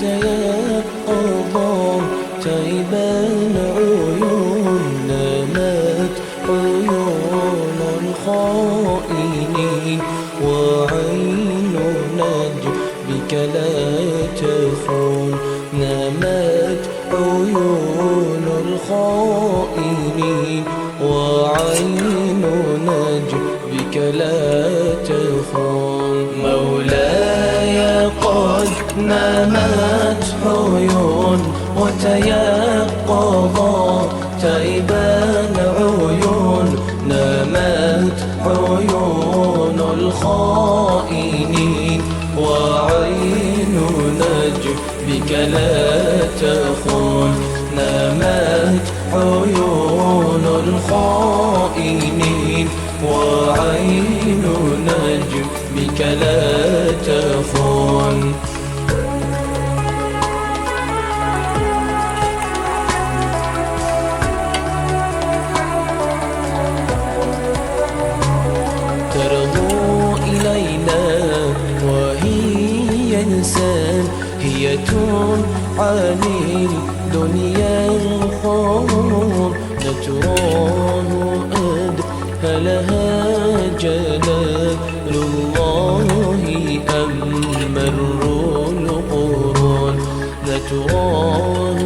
وتيقظا تيبان عيون نامت عيون الخائنين وعين نجبك لا تخون نامت عيون الخائنين وعين نجبك لا تخون مولاي قد نامت عيون وتيقظا تيبان عيون نامت عيون الخائنين وعين نجبك لا تخون نامت عيون الخائنين وعين نجبك لا تخون ترغو إلينا وهي إنسان هي عن الدنيا الخمر نتراه أدهلها جلال الله أما القرون نتراه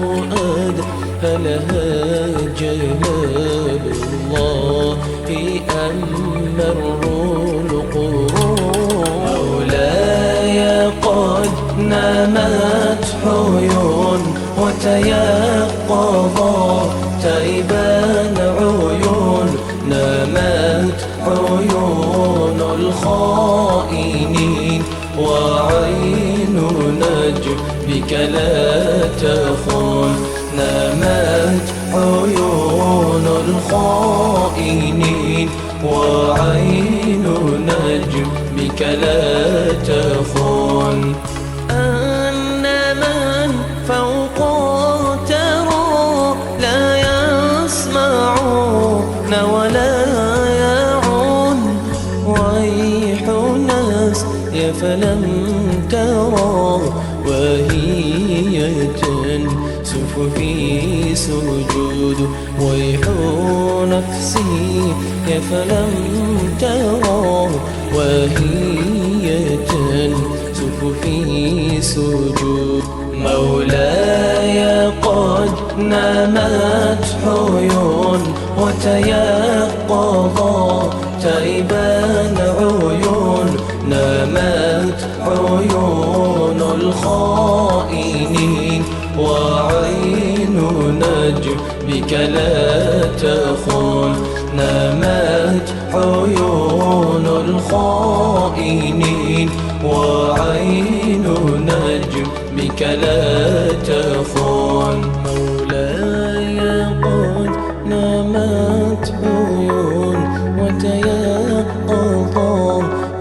أدهلها جلال الله أما القرون مولاي قد نامت عيون وتيقظا تيبان عيون نامت عيون الخائنين وعين نجبك لا تخون نامت عيون الخائنين وعين نجبك لا تخون أن من فوق ترى لا يسمعون ولا يعون ويح ناس فلم ترى وهي تنسف في سجود ويح نفسي فلم ترى وهي تنسف في سجود مولاي قد نامت عيون وتيقظا تيبان عيون نامت عيون الخائنين وعين نجبك لا تخون نامت عيون الخائنين وعين نجبك لا تخون مولاي قد نامت عيون وتيقظا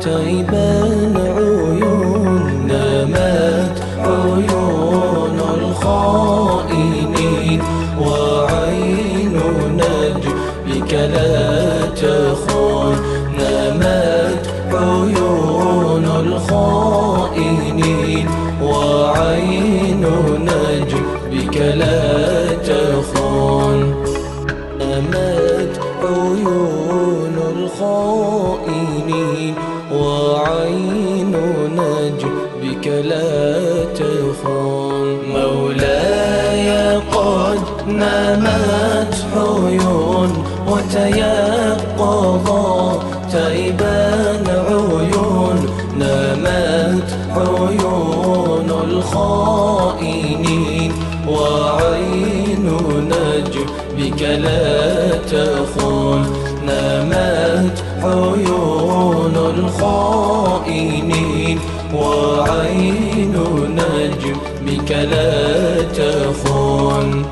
تيبان عيون نامت عيون الخائنين وعين نجبك لا تخون نامت عيون الخائنين وعين نجبك لا تخون نامت عيون الخائنين وعين نجبك لا تخون مولاي قد نامت عيون وتيقظا تيبان عيون نامت عيون الخائنين وعين نجبك لا تخون نامت عيون الخائنين وعين نجبك لا تخون